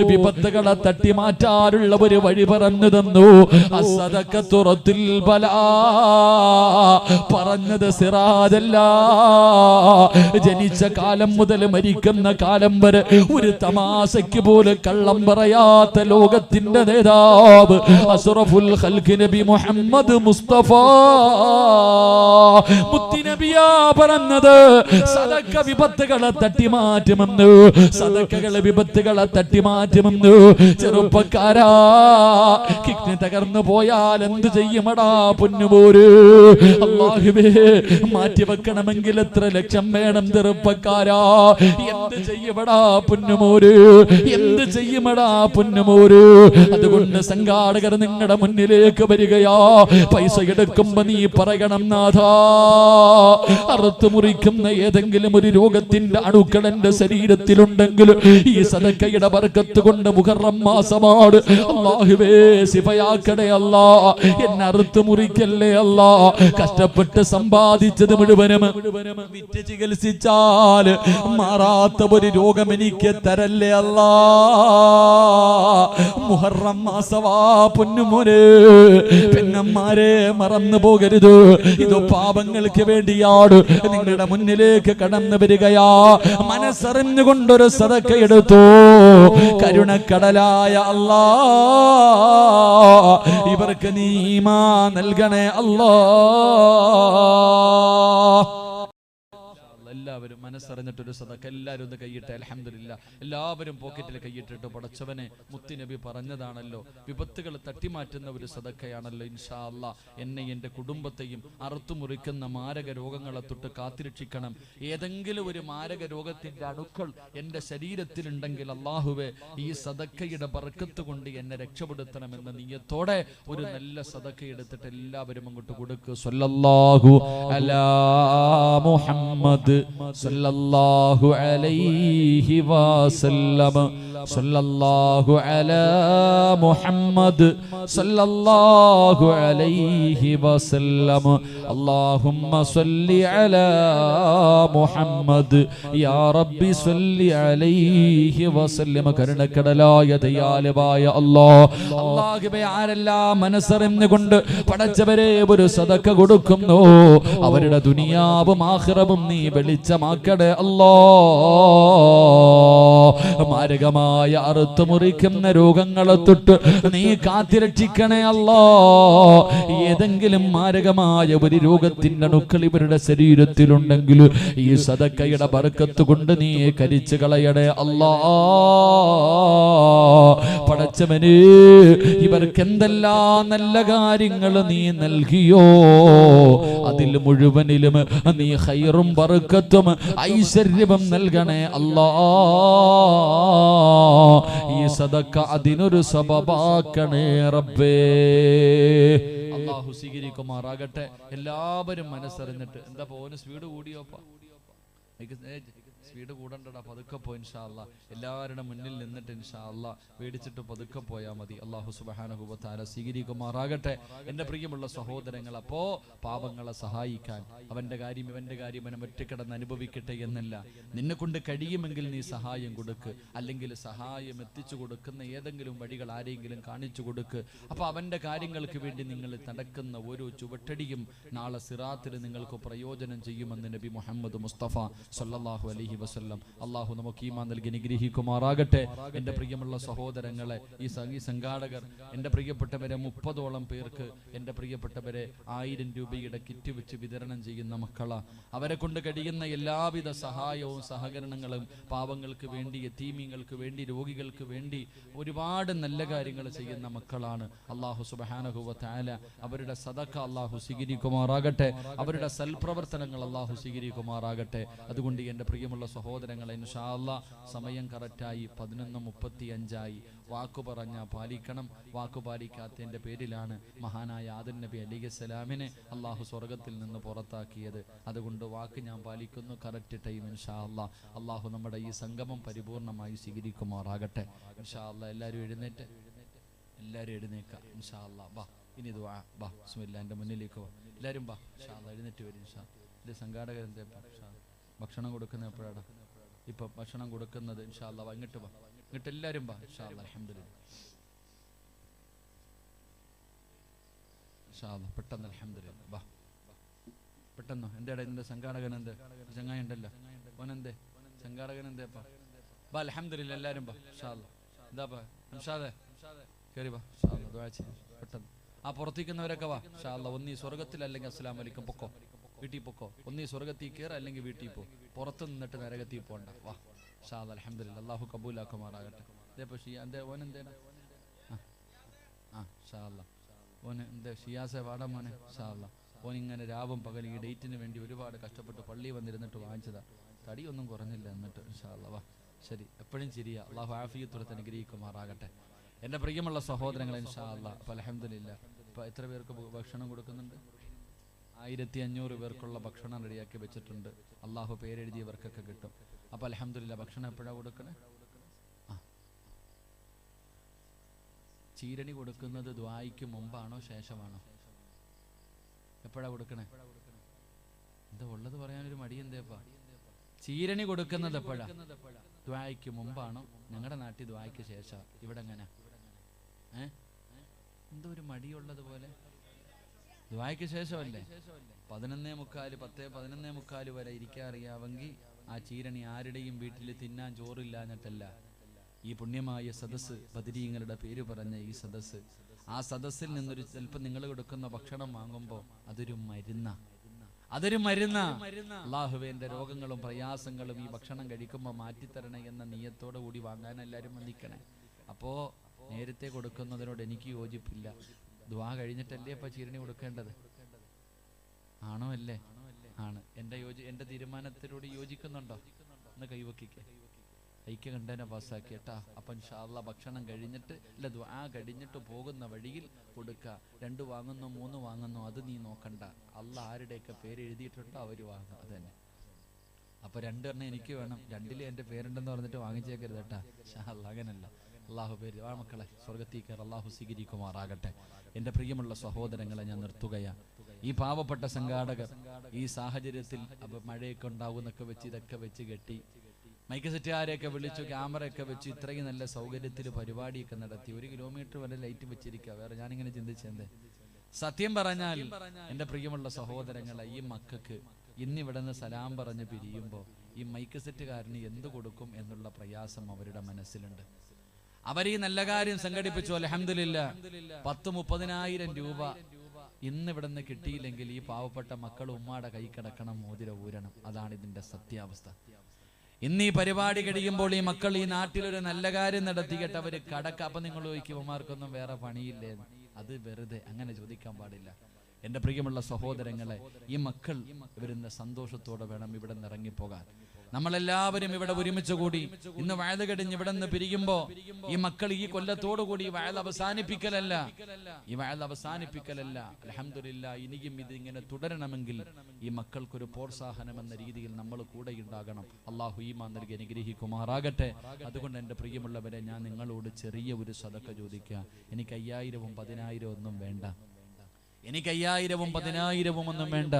വിപത്തുകളെ തട്ടി മാറ്റാനുള്ള ഒരു വഴി പറഞ്ഞു തന്നു. അസ്സദഖത്തു റദ്ദുൽ ബലാ പറഞ്ഞത് സിറാജല്ല. ജനിച്ച കാലം മുതൽ മരിക്കുന്ന കാലം വരെ ഒരു തമാശയ്ക്ക് പോലും കള്ളം പറയാത്ത ലോകത്തിന്റെ നേതാവ് അസ്റഫുൽ ഖൽഖ് നബി മുഹമ്മദ് മുസ്തഫ മുത്തുനബിയാ പറഞ്ഞത്, സദഖ വിപത്തുകളെ തട്ടിമാറ്റുമെന്ന്, സദഖകളെ വിപത്തുകളെ തട്ടിമാറ്റുമെന്ന്. ചെറുപ്പക്കാരാ, കിഡ്നി തകർന്നു പോയാൽ എന്ത് ചെയ്യുമടാ പൊന്നുപോര്? അല്ലാഹുവേ, മാറ്റിവെക്കണമെങ്കിൽ എത്ര ലക്ഷം വേണം ചെറുപ്പക്കാരാ? എന്ത് ചെയ്യുമടാ പൊന്നുമോര്? എന്ത് ചെയ്യുമടാ പൊന്നുമോര്? അതുകൊണ്ട് സംഘാടകർ നിങ്ങളുടെ മുന്നിലേക്ക് വരികയാ. പൈസ എടുക്കുമ്പോ നീ പറയണം, നാഥാ, അറുത്തു മുറിക്കുന്ന ഏതെങ്കിലും ഒരു രോഗത്തിന്റെ അണുക്കൾ എന്റെ ശരീരത്തിലുണ്ടെങ്കിൽ ഈ സദഖയുടെ ബർക്കത്ത് കൊണ്ട് മുഹറം മാസമാണ്, അല്ലാഹുവേ ശിഫയാക്കണേ അല്ലാ, എന്നെ അറുത്തു മുറിക്കല്ലേ അല്ലാ. കഷ്ടപ്പെട്ട് സമ്പാദിച്ചത് മുഴുവനും വിറ്റ് ചികിത്സിച്ചാൽ മാറാത്ത ഒരു രോഗം എനിക്ക് തരല്ലേ അല്ലാ. മുഹറം മാസവാ പൊന്നുമോനെ, പെങ്ങന്മാരെ മറന്നു പോകരുത്. ഇത് പാപങ്ങൾക്ക് വേണ്ടിയാണ് നിങ്ങളുടെ മുന്നിലേക്ക് കടന്നു വരികയാ. മനസ്സറിഞ്ഞുകൊണ്ടൊരു സദഖ എടുത്തു. കരുണക്കടലായ അല്ലാ, ഇവർക്ക് നീ ഈമാൻ നൽകണേ അല്ലാ. എല്ലാവരും മനസ്സറിഞ്ഞിട്ടൊരു സദഖ എല്ലാവരും ഒന്ന് കൈയിട്ടെ. അൽഹംദുലില്ലാ, എല്ലാവരും പോക്കറ്റിൽ കൈയിട്ടിട്ട്, പടച്ചവനെ, മുത്തുനബി പറഞ്ഞതാണല്ലോ, വിപത്തുകൾ തട്ടിമാറ്റുന്ന ഒരു സദഖയാണല്ലോ. ഇൻഷാ അല്ലാ, എന്നെ എൻ്റെ കുടുംബത്തെയും അറുത്തുമുറിക്കുന്ന മാരക രോഗങ്ങളെ തൊട്ട് കാത്തിരക്ഷിക്കണം. ഏതെങ്കിലും ഒരു മാരക രോഗത്തിന്റെ അണുക്കൾ എൻ്റെ ശരീരത്തിലുണ്ടെങ്കിൽ അല്ലാഹുവേ, ഈ സദഖയുടെ ബർക്കത്ത് കൊണ്ട് എന്നെ രക്ഷപ്പെടുത്തണമെന്ന നിയ്യത്തോടെ ഒരു നല്ല സദഖ എടുത്തിട്ട് എല്ലാവരും അങ്ങോട്ട് കൊടുക്കുക. സ്വല്ലല്ലാഹു അലാ മുഹമ്മദ് സല്ലല്ലാഹു അലൈഹി വസല്ലം, സല്ലല്ലാഹു അലാ മുഹമ്മദ് സല്ലല്ലാഹു അലൈഹി വസല്ലം. അല്ലാഹുമ്മ സ്വല്ലി അലാ മുഹമ്മദ്, യാ റബ്ബി സ്വല്ലി അലൈഹി വസല്ലം. കരുണക്കടലായ ദയാലുവായ അല്ലാഹ്, അല്ലാഹുവേ, ആരെല്ലാം മനസ്സറിഞ്ഞുകൊണ്ട് പടച്ചവരെ ഒരു സദഖ കൊടുക്കുന്നു, അവരുടെ ദുനിയാവും ആഖിറവും നീ വെളിച്ചമാക്കണേ അല്ലാഹ്. മാരകമായ മാരകമായ അറുത്തുമുറിക്കുന്ന രോഗങ്ങളെ തൊട്ട് നീ കാത്തിരക്ഷിക്കണേ അല്ലാ. ഏതെങ്കിലും മാരകമായ ഒരു രോഗത്തിന്റെ അണുക്കൾ ഇവരുടെ ശരീരത്തിലുണ്ടെങ്കിൽ ഈ സദക്കയുടെ ബർക്കത്ത് കൊണ്ട് നീ കരിച്ചു കളയണേ അല്ലാ. പടച്ചവനേ, ഇവർക്ക് എന്തെല്ലാം നല്ല കാര്യങ്ങൾ നീ നൽകിയോ അതിൽ മുഴുവനിലും നീ ഖൈറും ബർക്കത്തും ഐശ്വര്യവും നൽകണേ അല്ലാ. ഈ സദക്ക അതിനൊരു സബബാക്കണേ റബ്ബേ. അല്ലാഹു സ്വീകരിക്കുമാറാകട്ടെ. എല്ലാവരും മനസ്സറിഞ്ഞിട്ട് എന്താ പോന് സ്പീഡ് കൂടിയോപ്പാ, സ്പീഡ് കൂടണ്ടടാ, പതുക്കെ പോ ഇൻഷാ അല്ലാഹ്. എല്ലാവരുടെ മുന്നിൽ നിന്നിട്ട് ഇൻഷാ അല്ലാഹ് പേടിച്ചിട്ട് പതുക്കെ പോയാൽ മതി. അല്ലാഹു സുബ്ഹാനഹു വ തആല സ്വീകരിക്കുമാറാകട്ടെ. എൻ്റെ പ്രിയമുള്ള സഹോദരങ്ങൾ, അപ്പോ പാപങ്ങളെ സഹായിക്കാൻ അവൻ്റെ കാര്യം ഇവൻ്റെ കാര്യം അവൻ ഒറ്റക്കിടന്ന് അനുഭവിക്കട്ടെ എന്നല്ല, നിന്നെ കൊണ്ട് കഴിയുമെങ്കിൽ നീ സഹായം കൊടുക്ക്, അല്ലെങ്കിൽ സഹായം എത്തിച്ചു കൊടുക്കുന്ന ഏതെങ്കിലും വഴികൾ ആരെങ്കിലും കാണിച്ചു കൊടുക്ക്. അപ്പോൾ അവൻ്റെ കാര്യങ്ങൾക്ക് വേണ്ടി നിങ്ങൾ നടക്കുന്ന ഓരോ ചുവട്ടടിയും നാളെ സിറാത്തിൽ നിങ്ങൾക്ക് പ്രയോജനം ചെയ്യുമെന്ന് നബി മുഹമ്മദ് മുസ്തഫ സല്ലല്ലാഹു അലൈഹി വസല്ലം. അള്ളാഹു നമുക്ക് ഈമാൻ നൽകി അനുഗ്രഹിക്കുമാറാകട്ടെ. എൻ്റെ പ്രിയമുള്ള സഹോദരങ്ങളെ, ഈ സംഘാടകർ എൻ്റെ പ്രിയപ്പെട്ടവരെ 30ഓളം പേർക്ക് എൻ്റെ പ്രിയപ്പെട്ടവരെ 1000 രൂപയുടെ കിറ്റ് വെച്ച് വിതരണം ചെയ്യുന്ന മക്കളാ. അവരെ കൊണ്ട് കഴിയുന്ന എല്ലാവിധ സഹായവും സഹകരണങ്ങളും പാവങ്ങൾക്ക് വേണ്ടി, യതീമീങ്ങൾക്ക് വേണ്ടി, രോഗികൾക്ക് വേണ്ടി ഒരുപാട് നല്ല കാര്യങ്ങൾ ചെയ്യുന്ന മക്കളാണ്. അള്ളാഹു സുബ്ഹാനഹു വ തആല അവരുടെ സദഖ അള്ളാഹു സ്വീകരിക്കുമാറാകട്ടെ. അവരുടെ സൽപ്രവർത്തനങ്ങൾ അള്ളാഹു സ്വീകരിക്കുമാറാകട്ടെ. അതുകൊണ്ട് എൻ്റെ പ്രിയമുള്ള സഹോദരങ്ങളെ, ഇൻഷാ അല്ലാഹ് സമയം കറക്റ്റായി 11:35 വാക്കു പറഞ്ഞ പാലിക്കണം. വാക്കു പാലിക്കാത്തതിൻ്റെ പേരിലാണ് മഹാനായ ആദം നബി അലൈഹിസ്സലാമിനെ അള്ളാഹു സ്വർഗത്തിൽ നിന്ന് പുറത്താക്കിയത്. അതുകൊണ്ട് വാക്ക് ഞാൻ പാലിക്കുന്നു, കറക്റ്റ് ടൈം ഇൻഷാ അല്ലാഹ്. അള്ളാഹു നമ്മുടെ ഈ സംഗമം പരിപൂർണമായി സ്വീകരിക്കുമാറാകട്ടെ. ഇൻഷാ അല്ലാഹ് എല്ലാവരും എഴുന്നേറ്റ്, എല്ലാവരും എഴുന്നേക്കാം ഇൻഷാ അല്ലാഹ്. ബാ ഇനി ദുആ, ബാ ബിസ്മില്ലാഹ്. എൻ്റെ മുന്നിലേക്ക് വാ എല്ലാവരും, ബാ ഇൻഷാ അല്ലാഹ് എഴുന്നേറ്റ് വരും ഇൻഷാ. ഇത് സംഘാടകരെന്താ ഭക്ഷണം കൊടുക്കുന്ന എപ്പോഴാണ്? ഇപ്പം ഭക്ഷണം കൊടുക്കുന്നത് ഇൻഷാ അല്ലാഹ്. ഇങ്ങോട്ട് വാ, ഇങ്ങോട്ട് എല്ലാവരും വാ ഇൻഷാ അല്ലാഹ്. അൽഹംദുലില്ലാഹ് ഇൻഷാ അല്ലാഹ്. പെട്ടെന്ന് അൽഹംദുലില്ലാഹ് വാ, പെട്ടെന്ന്. എന്താ ഇതിൻ്റെ സംഘാടകൻ? എന്ത് ചങ്ങായി ഉണ്ടല്ലോ, ഓനെന്തേ സംഘാടകൻ എന്തേപ്പാ? വാ അൽഹംദുലില്ലാഹ് എല്ലാവരും വാ ഇൻഷാ അല്ലാഹ്. എന്താപ്പാ അംഷാദേ കയറി വാ ഇൻഷാ അല്ലാഹ്. ദുആ ചെയ്യ് പെട്ടെന്ന്. ആ പുറത്തേക്കുന്നവരൊക്കെ വാ ഇൻഷാ അല്ലാഹ്. ഒന്നീ സ്വർഗത്തിൽ അല്ലെങ്കിൽ അസ്സലാമു അലൈക്കും പൊക്കോ, വീട്ടിൽ പൊക്കോ. ഒന്നീ സ്വർഗത്തിൽ കയറ അല്ലെങ്കിൽ വീട്ടിൽ പോ, പുറത്ത് നിന്നിട്ട് നരകത്തിൽ പോകണ്ട. വാ ഇൻഷാ അല്ലാഹ്. അൽഹംദുലില്ലാഹ് അല്ലാഹു കബൂലാക്കുമാറാകട്ടെ. ഇതേപ്പോൾ ഓനെന്തേനാ? ആ ഇൻഷാ അല്ലാഹ്. ഓന് എന്താ ഷിയാസെ വാടാ മോനെ ഇൻഷാ അല്ലാഹ്. ഓനിങ്ങനെ രാവും പകലും ഈ ഡേറ്റിന് വേണ്ടി ഒരുപാട് കഷ്ടപ്പെട്ട് പള്ളിയിൽ വന്നിരുന്നിട്ട് വാങ്ങിച്ചതാ. തടിയൊന്നും കുറഞ്ഞില്ല എന്നിട്ട് ഇൻഷാ അല്ലാഹ്. വാ ശരി, എപ്പോഴും ശരിയാ. അല്ലാഹു ആഫിയത്തുറത്ത് അനുഗ്രഹിക്കുമാറാകട്ടെ. എൻ്റെ പ്രിയമുള്ള സഹോദരങ്ങളെ, ഇൻഷാ അല്ലാഹ്. അപ്പോൾ അൽഹംദുലില്ലാഹ് ഇപ്പോൾ എത്ര പേർക്ക് ഭക്ഷണം കൊടുക്കുന്നുണ്ട്? 1500 പേർക്കുള്ള ഭക്ഷണം റെഡിയാക്കി വെച്ചിട്ടുണ്ട്. അള്ളാഹു പേരെഴുതിയവർക്കൊക്കെ കിട്ടും. അപ്പോൾ അൽഹംദുലില്ലാഹ്. ഭക്ഷണം എപ്പോഴാണ് കൊടുക്കണേ? ചീരണി കൊടുക്കുന്നത് ദുആയ്ക്ക് മുമ്പാണോ ശേഷമാണോ? എപ്പോഴാണ് കൊടുക്കണേ? എന്താ ഉള്ളത് പറയാനൊരു മടി എന്തേപ്പാ? ചീരണി കൊടുക്കുന്നത് എപ്പോഴാ? ദുആയ്ക്ക് മുമ്പാണോ? ഞങ്ങളുടെ നാട്ടിൽ ദുആയ്ക്ക് ശേഷം. ഇവിടെ എങ്ങനെ? എന്തോ ഒരു മടിയുള്ളത് പോലെ. ദുആയ്ക്ക് ശേഷമല്ലേ? 11:45 10:11 വരെ ഇരിക്കാറിയാവെങ്കിൽ ആ ചീരണി ആരുടെയും വീട്ടിൽ തിന്നാൻ ചോറില്ലാഞ്ഞിട്ടല്ല. ഈ പുണ്യമായ സദസ്സ്, ബദരീങ്ങളുടെ പേര് പറഞ്ഞ ഈ സദസ്സ്, ആ സദസ്സിൽ നിന്നൊരു ചിലപ്പോൾ നിങ്ങൾ കൊടുക്കുന്ന ഭക്ഷണം വാങ്ങുമ്പോൾ അതൊരു മരുന്ന, അതൊരു മരുന്ന. അല്ലാഹുവേ, എൻ്റെ രോഗങ്ങളും പ്രയാസങ്ങളും ഈ ഭക്ഷണം കഴിക്കുമ്പോൾ മാറ്റിത്തരണേ എന്ന നിയ്യത്തോടു കൂടി വാങ്ങാൻ എല്ലാവരും വന്നിക്കണേ. അപ്പോൾ നേരത്തെ കൊടുക്കുന്നതിനോട് എനിക്ക് യോജിപ്പില്ല. ദുആ കഴിഞ്ഞിട്ടല്ലേ അപ്പോൾ ചീരണി കൊടുക്കേണ്ടത്? ആണോ? അല്ലേ? ആണ്. എൻ്റെ തീരുമാനത്തിനോട് യോജിക്കുന്നുണ്ടോ? ഒന്ന് കൈവക്കിക്കേ. ഐക്യ കണ്ടേനെ പാസ്സാക്കി കേട്ടാ. അപ്പം ഇൻഷാ അല്ലാഹ് ഭക്ഷണം കഴിഞ്ഞിട്ട് അല്ല, ദുആ കഴിഞ്ഞിട്ട് പോകുന്ന വഴിയിൽ കൊടുക്കുക. 2 വാങ്ങുന്നോ 3 വാങ്ങുന്നോ അത് നീ നോക്കണ്ട. അല്ലാഹ് ആരുടെയൊക്കെ പേര് എഴുതിയിട്ടുണ്ടോ അവർ വാങ്ങുക, അത് തന്നെ. അപ്പോൾ 2 എണ്ണം എനിക്ക് വേണം, 2ൽ എൻ്റെ പേരുണ്ടെന്ന് പറഞ്ഞിട്ട് വാങ്ങിച്ചേക്കരുത് കേട്ടാ. ഇൻഷാ അല്ലാഹ് അങ്ങനല്ല. അള്ളാഹു പേര് ആ മക്കളെ സ്വർഗത്തിൽ കയറി അള്ളാഹു സ്വീകരിക്കുമാറാകട്ടെ. എൻ്റെ പ്രിയമുള്ള സഹോദരങ്ങളെ, ഞാൻ നിർത്തുകയാണ്. ഈ പാവപ്പെട്ട സംഘാടകർ ഈ സാഹചര്യത്തിൽ അപ്പോൾ മഴയൊക്കെ ഉണ്ടാവുന്നൊക്കെ വെച്ച് ഇതൊക്കെ വെച്ച് കെട്ടി, മൈക്ക് സെറ്റുകാരെയൊക്കെ വിളിച്ചു, ക്യാമറയൊക്കെ വെച്ച് ഇത്രയും നല്ല സൗകര്യത്തിൽ പരിപാടിയൊക്കെ നടത്തി. 1 കിലോമീറ്റർ വരെ ലൈറ്റ് വെച്ചിരിക്കുക. വേറെ ഞാനിങ്ങനെ ചിന്തിച്ചെന്തേ? സത്യം പറഞ്ഞാൽ എൻ്റെ പ്രിയമുള്ള സഹോദരങ്ങളെ, ഈ മക്കൾക്ക് ഇന്നിവിടെ നിന്ന് സലാം പറഞ്ഞ് പിരിയുമ്പോൾ ഈ മൈക്ക് സെറ്റുകാരന് എന്ത് കൊടുക്കും എന്നുള്ള പ്രയാസം അവരുടെ മനസ്സിലുണ്ട്. അവർ ഈ നല്ല കാര്യം സംഘടിപ്പിച്ചു, അൽഹംദുലില്ലാ. 10-30,000 രൂപ ഇന്നിവിടെ നിന്ന് കിട്ടിയില്ലെങ്കിൽ ഈ പാവപ്പെട്ട മക്കൾ ഉമ്മാടെ കൈ കിടക്കണം, മോതിര ഊരണം. അതാണ് ഇതിന്റെ സത്യാവസ്ഥ. ഇന്ന് ഈ പരിപാടി കഴിയുമ്പോൾ ഈ മക്കൾ ഈ നാട്ടിലൊരു നല്ല കാര്യം നടത്തിയിട്ട് അവര് അപ്പൊ നിങ്ങൾ ചോദിക്കും ഉമ്മാർക്കൊന്നും വേറെ പണിയില്ലേ? അത് വെറുതെ അങ്ങനെ ചോദിക്കാൻ പാടില്ല. എൻ്റെ പ്രിയമുള്ള സഹോദരങ്ങളെ, ഈ മക്കൾ ഇവരിന്ന് സന്തോഷത്തോടെ വേണം ഇവിടെ നിന്ന് ഇറങ്ങിപ്പോകാൻ. നമ്മളെല്ലാവരും ഇവിടെ ഒരുമിച്ച് കൂടി ഇന്ന് വയൽ കടിഞ്ഞ് ഇവിടെ നിന്ന് പിരിയുമ്പോ ഈ മക്കൾ ഈ കൊല്ലത്തോടുകൂടി ഈ വയൽ അവസാനിപ്പിക്കലല്ല. അൽഹംദുലില്ലാ, ഇനിയും ഇത് ഇങ്ങനെ തുടരണമെങ്കിൽ ഈ മക്കൾക്കൊരു പ്രോത്സാഹനം എന്ന രീതിയിൽ നമ്മൾ കൂടെ ഉണ്ടാകണം. അള്ളാഹു ഈമാൻ നൽകി അനുഗ്രഹിക്കുമാറാകട്ടെ. അതുകൊണ്ട് എൻ്റെ പ്രിയമുള്ളവരെ, ഞാൻ നിങ്ങളോട് ചെറിയ ഒരു സദഖ ചോദിക്കുക. എനിക്ക് 5,000-ഉം 10,000-ഉം ഒന്നും വേണ്ട. എനിക്ക് 5,000-ഉം 10,000-ഉം ഒന്നും വേണ്ട.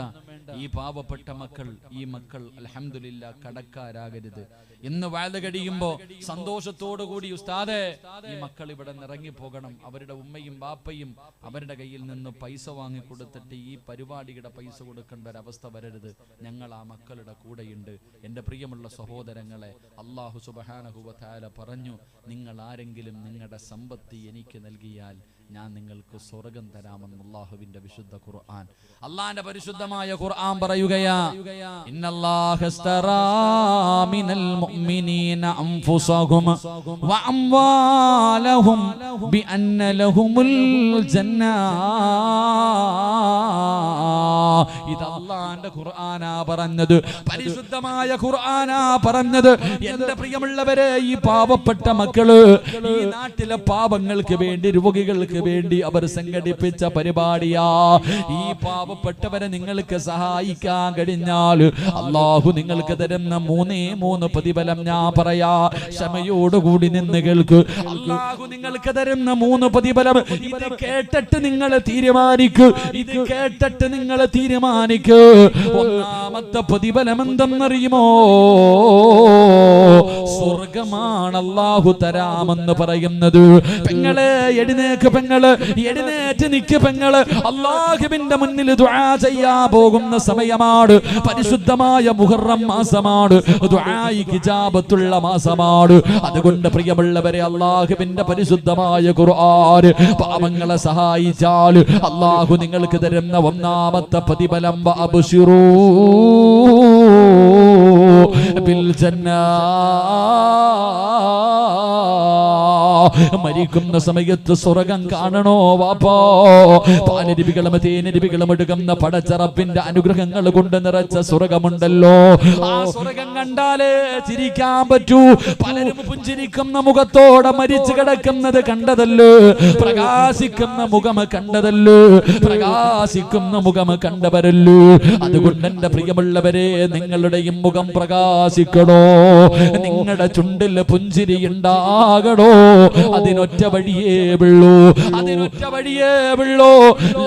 ഈ പാവപ്പെട്ട മക്കൾ, ഈ മക്കൾ അൽഹംദുലില്ലാ കടക്കാരാകരുത്. ഇന്ന് വയൽ കഴിയുമ്പോ സന്തോഷത്തോടുകൂടി ഉസ്താദേ ഈ മക്കൾ ഇവിടെ ഇറങ്ങി പോകണം. അവരുടെ ഉമ്മയും ബാപ്പയും അവരുടെ കയ്യിൽ നിന്ന് പൈസ വാങ്ങി കൊടുത്തിട്ട് ഈ പരിപാടിയുടെ പൈസ കൊടുക്കേണ്ട ഒരവസ്ഥ വരരുത്. ഞങ്ങൾ ആ മക്കളുടെ കൂടെയുണ്ട്. എൻ്റെ പ്രിയമുള്ള സഹോദരങ്ങളെ, അല്ലാഹു സുബ്ഹാനഹു വ തആല പറഞ്ഞു, നിങ്ങൾ ആരെങ്കിലും നിങ്ങളുടെ സമ്പത്ത് എനിക്ക് നൽകിയാൽ ഞാൻ നിങ്ങൾക്ക് സ്വർഗ്ഗം തരാമെന്ന് അല്ലാഹുവിന്റെ വിശുദ്ധ ഖുർആൻ, അല്ലാഹുവിന്റെ പരിശുദ്ധമായ ഖുർആൻ പറയുകയാ. ഇന്നല്ലാഹ ഇസ്തറാ മിനൽ മുഅ്മിനീന അൻഫുസഹും വ അംവാലഹും ബിഅന്ന ലഹുമുൽ ജന്നാ. ഇത് അല്ലാഹുവിന്റെ ഖുർആനാ പറഞ്ഞത്, പരിശുദ്ധമായ ഖുർആനാ പറഞ്ഞത്. എൻ്റെ പ്രിയമുള്ളവരെ, ഈ പാവപ്പെട്ട മക്കള് ഈ നാട്ടിലെ പാവങ്ങൾക്ക് വേണ്ടി, രോഗികൾക്ക് വേണ്ടി അവർ സംഘടിപ്പിച്ച പരിപാടിയാ. ഈ പാവപ്പെട്ടവരെ നിങ്ങൾക്ക് സഹായിക്കാൻ കഴിഞ്ഞാൽ അല്ലാഹു നിങ്ങൾക്ക് തരുന്ന 3 പ്രതിഫലം ഞാൻ പറയാ. ക്ഷമയോടുകൂടി നിന്ന് കേൾക്ക്. അല്ലാഹു നിങ്ങൾക്ക് തരുന്ന 3 പ്രതിഫലം. ഇത് കേട്ടിട്ട് നിങ്ങൾ തീരുമാനിക്കൂ. ഒന്നാമത്തെ പ്രതിഫലം എന്തെന്നറിയുമോ? സ്വർഗമാണ് അല്ലാഹു തരാമെന്ന് പറയുന്നത്. പെങ്ങളെ എഴുന്നേക്ക്, പെങ്ങള് എഴുന്നേറ്റ് നിക്ക്, പെങ്ങള് അല്ലാഹുവിന്റെ മുന്നിൽ ദുആ ചെയ്യാൻ പോകുന്ന സമയമാണ്. പരിശുദ്ധമായ മുഹറം മാസമാണ്. ദുആയിക്ക് ഇജാബത്തുള്ള മാസമാണ്. അതുകൊണ്ട് പ്രിയമുള്ളവരെ, അല്ലാഹുവിന്റെ പരിശുദ്ധമായ ഖുർആൻ പാവങ്ങളെ സഹായിച്ചാൽ അല്ലാഹു നിങ്ങൾക്ക് തരുന്ന ഒന്നാമത്തെ പ്രതിഫലം അബ്ശിറൂ ബിൽ ജന്നാ. മരിക്കുന്ന സമയത്ത് സ്വർഗം കാണണോ വാപ്പാ? പാലരുവികളും തേനരുവികളും എടുക്കുന്ന പടച്ചറപ്പിന്റെ അനുഗ്രഹങ്ങൾ കൊണ്ട് നിറച്ച സ്വർഗമുണ്ടല്ലോ. ആ സ്വർഗം കണ്ടാലേ ചിരിക്കാൻ പറ്റൂ. പലരും പുഞ്ചിരിക്കുന്ന മുഖത്തോടെ മരിച്ചു കിടക്കുന്നത് കണ്ടതല്ലോ. പ്രകാശിക്കുന്ന മുഖം കണ്ടതല്ലോ. പ്രകാശിക്കുന്ന മുഖം കണ്ടവരല്ലോ. അതുകൊണ്ട് എൻ്റെ പ്രിയമുള്ളവരെ, നിങ്ങളുടെയും മുഖം പ്രകാശിക്കണോ? നിങ്ങളുടെ ചുണ്ടിൽ പുഞ്ചിരി ഉണ്ടാകണോ? അതിനൊറ്റ വഴിയേ ഉള്ളൂ.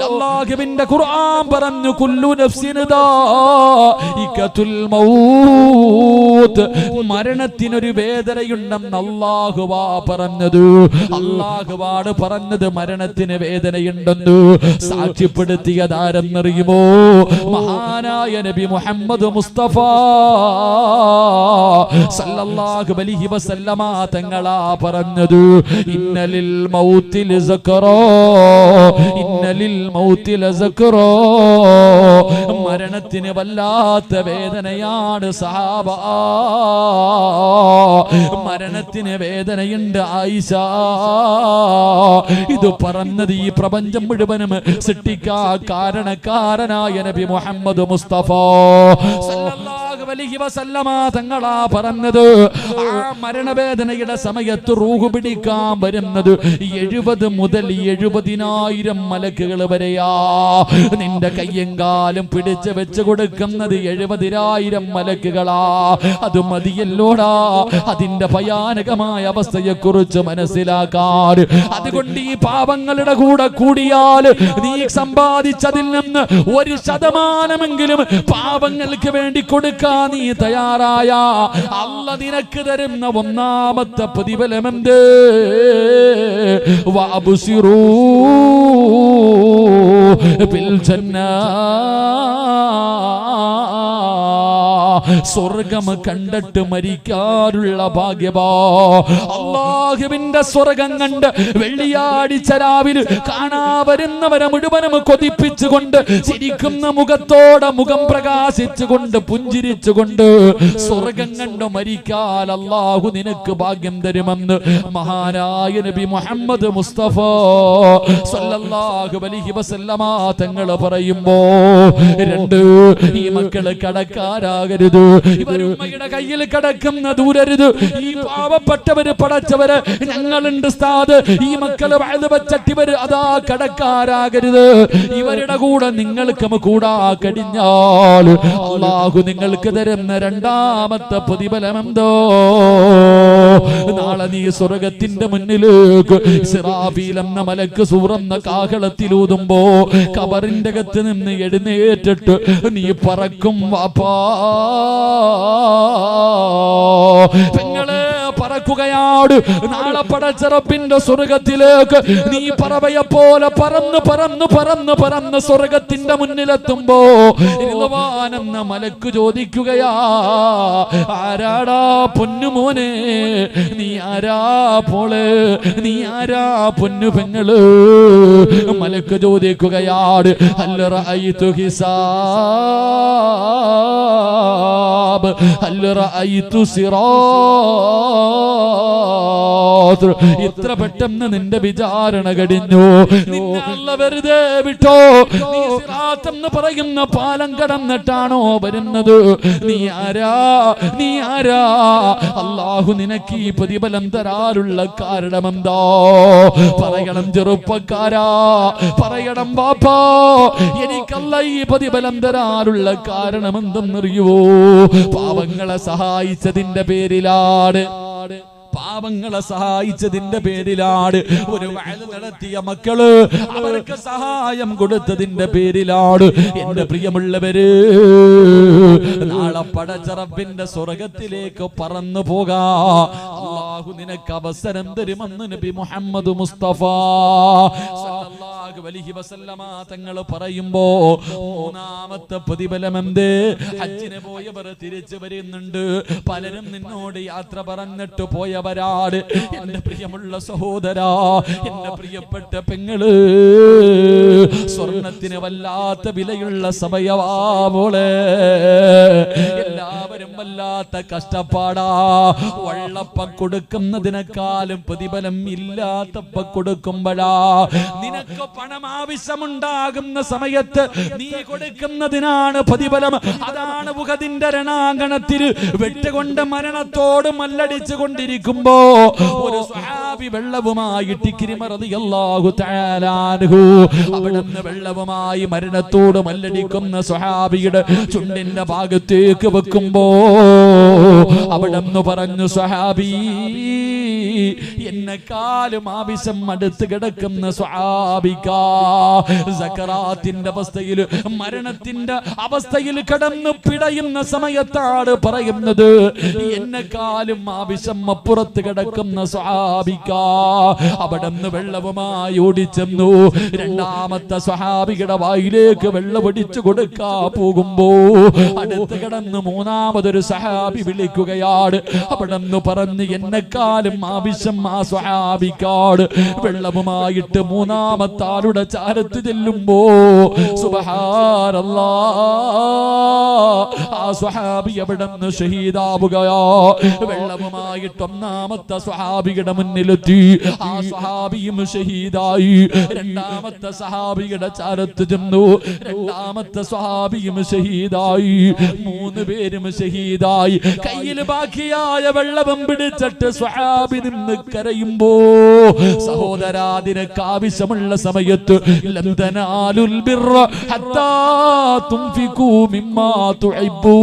അല്ലാഹുവിന്റെ ഖുർആൻ പറഞ്ഞു, കുല്ലു നഫ്സിൻ ദാഇഖത്തുൽ മൗത്ത്. മരണത്തിനൊരു വേദനയുണ്ടെന്ന് അല്ലാഹുവാ പറഞ്ഞത്. അല്ലാഹുവാണ് പറഞ്ഞത് മരണത്തിന് വേദനയുണ്ടെന്ന്. സാക്ഷ്യപ്പെടുത്തിയതാരെന്നറിയുമോ? മഹാനായ നബി മുഹമ്മദ് മുസ്തഫ സല്ലല്ലാഹു അലൈഹി വസല്ലമ തങ്ങളാ പറഞ്ഞത്. ഇന്നലിൽ മൗതി ലസക്റാ, ഇന്നലിൽ മൗതി ലസക്റാ. മരണത്തിന് വല്ലാത്ത വേദനയാണ് സഹാബ. മരണത്തിന് വേദനയുണ്ട് ആയിഷ. ഇത് പറഞ്ഞത് ഈ പ്രപഞ്ചം മുഴുവനും സൃഷ്ടിക്കാൻ കാരണക്കാരനായ നബി മുഹമ്മദ് മുസ്തഫ സല്ലല്ലാഹു അലൈഹി വസല്ലമ തങ്ങളാ പറഞ്ഞത്. ആ മരണവേദനയുടെ സമയത്ത് റൂഹ് പിടിക്കാൻ വരുന്നത് 70 മുതൽ 70,000 മലക്കുകൾ വരെയാ. നിന്റെ കയ്യും കാലും പിടിച്ച് വെച്ച് കൊടുക്കുന്നത് 70,000 മലക്കുകളാ. അത് മതിയല്ലോടാ അതിന്റെ ഭയാനകമായ അവസ്ഥയെ കുറിച്ച് മനസ്സിലാക്കാൻ. അതുകൊണ്ട് ഈ പാവങ്ങളുടെ കൂടെ കൂടിയാൽ നീ സമ്പാദിച്ചതിൽ നിന്ന് 1% പാവങ്ങൾക്ക് വേണ്ടി കൊടുക്കാൻ നീ തയ്യാറായ അല്ലാഹു നിനക്ക് തരുന്ന ഒന്നാമത്തെ പ്രതിഫലമെന്ത്? വഅബ്ശിറൂ ബിൽ ജന്നാ. സ്വർഗം കണ്ടിട്ട് മരിക്കാനുള്ള ഭാഗ്യമാ. അല്ലാഹുവിന്റെ സ്വർഗം കണ്ട് വെള്ളിയാഴ്ച രാവിലെ കാണാ വരുന്നവരെ മുഴുവനും കൊതിപ്പിച്ചുകൊണ്ട് ചിരിക്കുന്ന മുഖത്തോടെ മുഖം പ്രകാശിച്ചുകൊണ്ട് പുഞ്ചിരിച്ചുകൊണ്ട് സ്വർഗം കണ്ട് മരിക്കാൻ അല്ലാഹു നിനക്ക് ഭാഗ്യം തരുമെന്ന് മഹാനായ നബി മുഹമ്മദ് മുസ്തഫ സല്ലല്ലാഹു അലൈഹി വസല്ലമ തങ്ങൾ പറയുമ്പോ, രണ്ട്, ഈ മക്കള് കടക്കാരാകരുത്, ഇവരുമ്മയുടെ കയ്യിൽ കിടക്കുന്ന ദൂരരുത്. ഈ പാവപ്പെട്ടവര് പടച്ചവര് ഞങ്ങളുണ്ട് സ്ഥാത്, ഈ മക്കള് വഴുതുവച്ചട്ടിവര് അതാ കടക്കാരാകരുത്. ഇവരുടെ കൂടെ നിങ്ങൾക്ക് കൂടാ കഴിഞ്ഞാൽ അല്ലാഹു നിങ്ങൾക്ക് തരുന്ന രണ്ടാമത്തെ പ്രതിഫലം എന്തോ? നാളെ നീ സ്വർഗത്തിന്റെ മുന്നിലേക്ക് ഇസ്രാഫീൽ എന്ന മലക്ക് സൂറന്ന കാഹളത്തിലൂതുമ്പോ ഖബറിന്റെ അകത്ത് നിന്ന് എഴുന്നേറ്റിട്ട് നീ പറക്കും വാപ്പാ. പെങ്ങളെ പറക്കുകയാണ്. നാളെ പടച്ചറപ്പിന്റെ സ്വർഗത്തിലേക്ക് നീ പറവയെ പോലെ പറന്ന് പറന്ന് പറന്ന് പറന്ന് സ്വർഗത്തിന്റെ മുന്നിലെത്തുമ്പോ എന്ന മലക്ക് ചോദിക്കുകയാ, ആരാടാ പൊന്നുമോനെ, നീ ആരാ പോള്, നീ ആരാ പൊന്നു പെങ്ങള്? മലക്ക് ചോദിക്കുകയാണ്, ഹൽ റഅയ്തു ഹിസാബ് ഹൽ റഅയ്തു സിറാത്ത്. ഇത്ര പെട്ടെന്ന് നിന്റെ വിചാരണ കഴിഞ്ഞു, നിന്നെ അല്ലാഹു വെറുതെ വിട്ടോ? നീ സിറാത്ത് എന്ന് പറയുന്ന പാലം കടന്നിട്ടാണോ വരുന്നത്? നീ ആരാ, നീ ആരാ? അല്ലാഹു നിനക്ക് ഈ പ്രതിഫലം തരാനുള്ള കാരണമെന്താ? പറയണം ചെറുപ്പക്കാരാ, പറയണം ബാപ്പാ, എനിക്കല്ല ഈ പ്രതിഫലം തരാനുള്ള കാരണം എന്തെന്നറിയുവോ? പാവങ്ങളെ സഹായിച്ചതിന്റെ പേരിലാണ്, പാവങ്ങളെ സഹായിച്ചതിന്റെ പേരിലാണ്, ഒരു വഅദ് നടത്തിയ മക്കള് അവർക്ക് സഹായം കൊടുത്തതിന്റെ പേരിലാണ്. എന്റെ പ്രിയമുള്ളവര്, നാളെ പടച്ചറപ്പിന്റെ സ്വർഗത്തിലേക്ക് പറന്നു പോകാ അല്ലാഹു നിനക്ക് അവസരം തരുമെന്ന് നബി മുഹമ്മദ് മുസ്തഫ സല്ലല്ലാഹു അലൈഹി വസല്ലമ തങ്ങൾ പറയുമ്പോ, മൂന്നാമത്തെ പ്രതിഫലം എന്തേ? ഹജ്ജിന് പോയവർ തിരിച്ചു വരുന്നുണ്ട്. പലരും നിന്നോട് യാത്ര പറഞ്ഞിട്ട് പോയവരാണ്. എന്റെ പ്രിയമുള്ള സഹോദരാ, എന്റെ പ്രിയപ്പെട്ട പെങ്ങള്, സ്വർണത്തിന് വല്ലാത്ത വിലയുള്ള സമയവാമോളെ. എല്ലാവരും വല്ലാത്ത കഷ്ടപ്പാടാ. വള്ളപ്പം കൊടുക്കുന്നതിനേക്കാളും പ്രതിഫലം ഇല്ലാത്തപ്പ കൊടുക്കുമ്പോഴാ. നിനക്ക് പണം ആവശ്യമുണ്ടാകുന്ന സമയത്ത് നീ കൊടുക്കുന്നതിനാണ് പ്രതിഫലം. അതാണ് ഉഹദിന്റെ രണാങ്കണത്തിൽ വെട്ടുകൊണ്ട് മരണത്തോട് മല്ലടിച്ചു കൊണ്ടിരിക്കുമ്പോ ഒരു സ്വഹാബി വെള്ളവുമായിട്ട് ഇക്രിമ റളിയല്ലാഹു തആല അൻഹു അവിടുന്ന് വെള്ളവുമായി മരണത്തോട് മല്ലടിക്കുന്ന സ്വഹാബിയുടെ ചുണ്ടിന്റെ ഭാഗത്തേക്ക് വെക്കുമ്പോ അവിടുന്ന് പറഞ്ഞു, സ്വഹാബി, എന്നെക്കാളും ആവശ്യം അടുത്ത് കിടക്കുന്ന സ്വഹാബിക സക്കറാത്തിന്റെ അവസ്ഥയിൽ, മരണത്തിന്റെ അവസ്ഥയിൽ കടന്നു പിടയുന്ന സമയത്താണ് പറയുന്നത്, എന്നെക്കാളും ആവശ്യം അപ്പുറത്ത് കിടക്കുന്ന സ്വഹാബിക. അവിടുന്ന് വെള്ളവുമായി ഓടിച്ചെന്നു. രണ്ടാമത്തെ സ്വഹാബിയുടെ വായിലേക്ക് വെള്ളം ഒടിച്ചു കൊടുക്കാ പോകുമ്പോ അടുത്ത് കിടന്ന് മൂന്നാമതൊരു സ്വഹാബി വിളിക്കുകയാണ്. അവിടുന്ന് പറഞ്ഞു, എന്നെക്കാളും ആവശ്യം ആ സ്വഹാബിക്കാട്. വെള്ളവുമായിട്ട് മൂന്നാമത്തെ ആളുടെ ചാരത്ത് ചെല്ലുമ്പോ സുബ്ഹാനല്ലാഹ്, ആ സ്വഹാബി അവിടുന്ന് ഷഹീദാവുകയാ. വെള്ളവുമായിട്ട് ഒന്നാമത്തെ സ്വഹാബിയുടെ മുന്നിലെത്തി. ആ സ്വഹാബിയും ഷഹീദായി. രണ്ടാമത്തെ സ്വഹാബിയുടെ ചാരത്ത് ചെന്നു. രണ്ടാമത്തെ സ്വഹാബിയും ഷഹീദായി. മൂന്ന് പേരും ഷഹീദായി. കയ്യിൽ ബാക്കിയായ വെള്ളവും പിടിച്ചിട്ട് സ്വഹാബി നിന്ന് കരയുമ്പോ, സഹോദരാ, നിനക്ക് ആവശ്യമുള്ള സമയത്ത് ലൻ തനാലുൽ ബിർറ ഹത്താ തുൻഫിഖൂ മിമ്മാ തുഹിബ്ബൂ.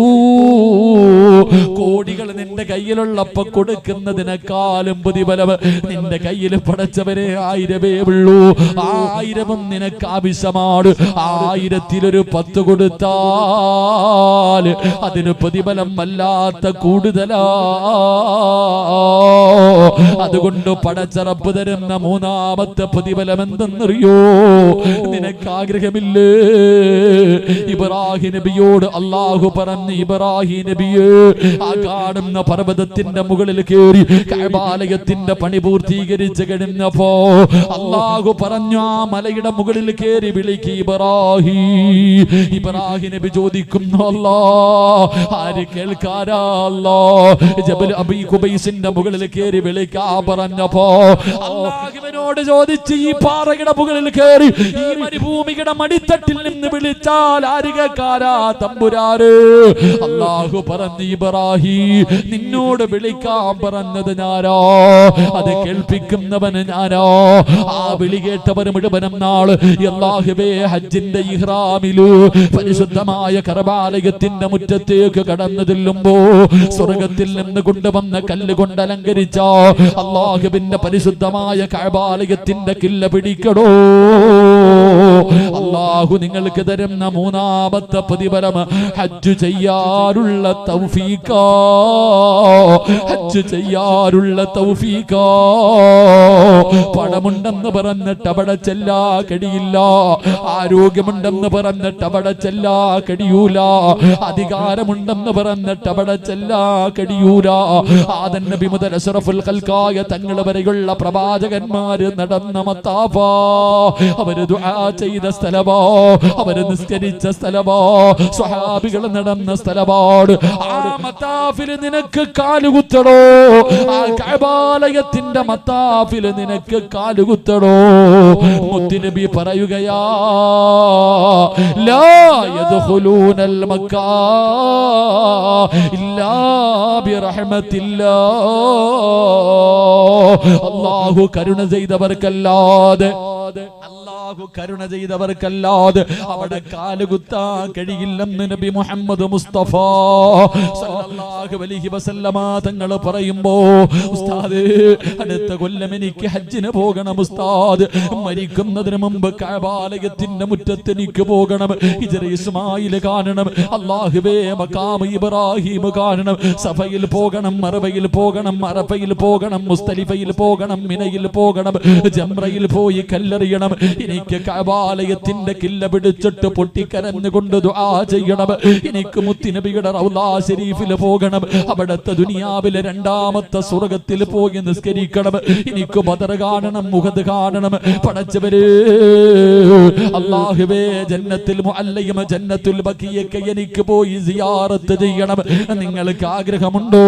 കോടികൾ നിന്റെ കയ്യിലുള്ളപ്പോ കൊടുക്കുന്നതിനേക്കാളും പ്രതിഫലം നിന്റെ കയ്യിൽ പടച്ചവരെ 1000 ഉള്ളൂ. 1000 നിനക്ക് ആവശ്യമാണ്. 1000-ൽ 10 കൊടുത്താൽ അതിന് പ്രതിഫലം വല്ലാത്ത കൂടുതലാ. അതുകൊണ്ട് പടച്ചറപ്പ് തരുന്ന മൂന്നാമത്തെ പ്രതിഫലം എന്തെന്നറിയോ? നിനക്ക് ആഗ്രഹമില്ലേ? ഇബ്രാഹിം നബിയോട് അല്ലാഹു പറഞ്ഞു, ഇബ്രാഹിം നബിയെ, ആ കാണുന്ന പർവ്വതത്തിന്റെ മുകളിൽ കയറി കഅബാലയത്തിന്റെ പണി പൂർത്തീകരിച്ച് കഴിഞ്ഞപ്പോ അല്ലാഹു പറഞ്ഞു, ആ മലയുടെ മുകളിൽ കയറി വിളിക്ക് ഇബ്രാഹിം. ഇബ്രാഹിം നബി ചോദിക്കുന്നു, അല്ലാഹ് ആര് കേൾക്കാരാ? അല്ലാഹ് ജബൽ അബീ ഖുബൈസിന്റെ മുകളിൽ കയറി വിളിക്കാ പറഞ്ഞപ്പോ അല്ലാഹുവിനോട് ചോദിച്ച്, ഈ പാറയുടെ മുകളിൽ കയറി ഈ മരുഭൂമിയുടെ മടിത്തട്ടിൽ നിന്ന് വിളിച്ചാൽ ആര് കേൾക്കാരാ തമ്പുരാര്? അല്ലാഹു പറഞ്ഞു, ഇബ്രാഹിം നിന്നോട് വിളിക്കാൻ പറഞ്ഞത് ഞാനോ, അത് കേൾപ്പിക്കുന്നവന് ഞാനോ. ആ വിളി കേട്ടവർ മുഴുവനും നാള് അല്ലാഹുവേ ഹജ്ജിന്റെ ഇഹ്റാമില് പരിശുദ്ധമായ കഅബാലയത്തിന്റെ മുറ്റത്തേക്ക് കടന്നു ചെല്ലുമ്പോ സ്വർഗത്തിൽ നിന്ന് കൊണ്ടുവന്ന കല്ലുകൊണ്ട് അലങ്കരിച്ച അല്ലാഹുവിന്റെ പരിശുദ്ധമായ കഅബാലയത്തിന്റെ കില്ല പിടിക്കടോ. അല്ലാഹു നിങ്ങൾക്ക് തരുന്ന മൂന്നാമത്തെ പ്രതിഫലം ഹജ്ജ് ചെയ്യാറുള്ള തൗഫീഖാ. ഹജ്ജ് ചെയ്യാറുള്ള തൗഫീഖാ. പണമുണ്ടെന്ന് പറഞ്ഞിട്ട് അവിടെ ചെല്ലാ കഴിയില്ല. ആരോഗ്യമുണ്ടെന്ന് പറഞ്ഞിട്ട് അവിടെ ചെല്ലാ കഴിയൂല. അധികാരമുണ്ടെന്ന് പറഞ്ഞിട്ട് അവിടെ ചെല്ലാ കഴിയൂല. ആദം നബി മുതൽ അഷ്റഫുൽ ഖൽഖായ തങ്ങൾ വരെയുള്ള പ്രവാചകന്മാര് നടന്ന മത്താഫാ, അവര് ദുആ ചെയ്ത സ്ഥലമോ, അവര് നിസ്കരിച്ച സ്ഥലമോ, സ്വഹാബികൾ നടന്ന സ്ഥലമാണ്. ആ മത്താഫിൽ നിനക്ക് കാലുകുത്തടോ. ആ കഅബാലയത്തിന്റെ മത്താഫിൽ നിനക്ക് കാലുകുത്തടോ. മുത്തുനബി പറയുകയാ, ലാ യദ്ഖുലൂനൽ മക്കാ ഇല്ലാ ബിറഹ്മത്തില്ലാഹ്. അല്ലാഹു കരുണ ചെയ്തവർക്കല്ലാതെ, അല്ലാഹു കരുണ ചെയ്തവർക്കല്ലാതെ അവിടെ കാലുകുത്താൻ കഴിയില്ലെന്ന് നബി മുഹമ്മദ് മുസ്തഫ സല്ലല്ലാഹു അലൈഹി വസല്ലമ തങ്ങൾ പറയുമ്പോ, ഉസ്താദ് അടുത്ത കൊല്ലം എനിക്ക് ഹജ്ജിന് പോകണം ഉസ്താദ്. മരിക്കുന്നതിന് മുമ്പ് കഅബാലയത്തിന്റെ മുറ്റത്ത് എനിക്ക് പോകണം. ഹിജ്റ ഇസ്മായിൽ കാണണം. അല്ലാഹുവേ മഖാം ഇബ്രാഹിം കാണണം. സഫയിൽ പോകണം, മർവയിൽ പോകണം, അറഫയിൽ പോകണം, മുസ്തലിഫയിൽ പോകണം, മിനയിൽ പോകണം, ജംറയിൽ പോയി കല്ലെറിയണം. എനിക്ക് കഅബാലയത്തിന്റെ കില്ല പിടിച്ചിട്ട് പൊട്ടിക്കരഞ്ഞുകൊണ്ട് ദുആ ചെയ്യണം. എനിക്ക് മുത്തുനബിയുടെ റൗളാ ശരീഫിൽ പോകണം. അവിടുത്തെ ദുനിയാവിലെ രണ്ടാമത്തെ സ്വർഗ്ഗത്തിൽ പോയി നിസ്കരിക്കണം. എനിക്ക് ബദർ കാണണം, മുഹദ് കാണണം. പടച്ചവരേ അല്ലാഹുവേ, ജന്നത്തുൽ മുഅല്ലയും ജന്നത്തുൽ ബഖിയൊക്കെ എനിക്ക് പോയി സിയാറത്ത് ചെയ്യണം. നിങ്ങൾക്ക് ആഗ്രഹമുണ്ടോ?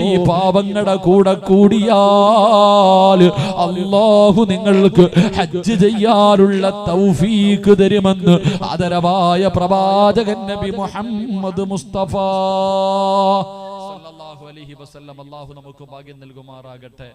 ഈ പാവങ്ങളുടെ കൂടെ കൂടിയാൽ അല്ലാഹു നിങ്ങൾക്ക് ഹജ്ജ് ചെയ്യാനുള്ള തൗഫീഖ് തരുമെന്ന് ആദരവായ പ്രവാചകൻ നബി മുഹമ്മദ് മുസ്തഫ സല്ലല്ലാഹു അലൈഹി വസല്ലം. അല്ലാഹു നമുക്ക് ഭാഗ്യം നൽകുമാറാകട്ടെ.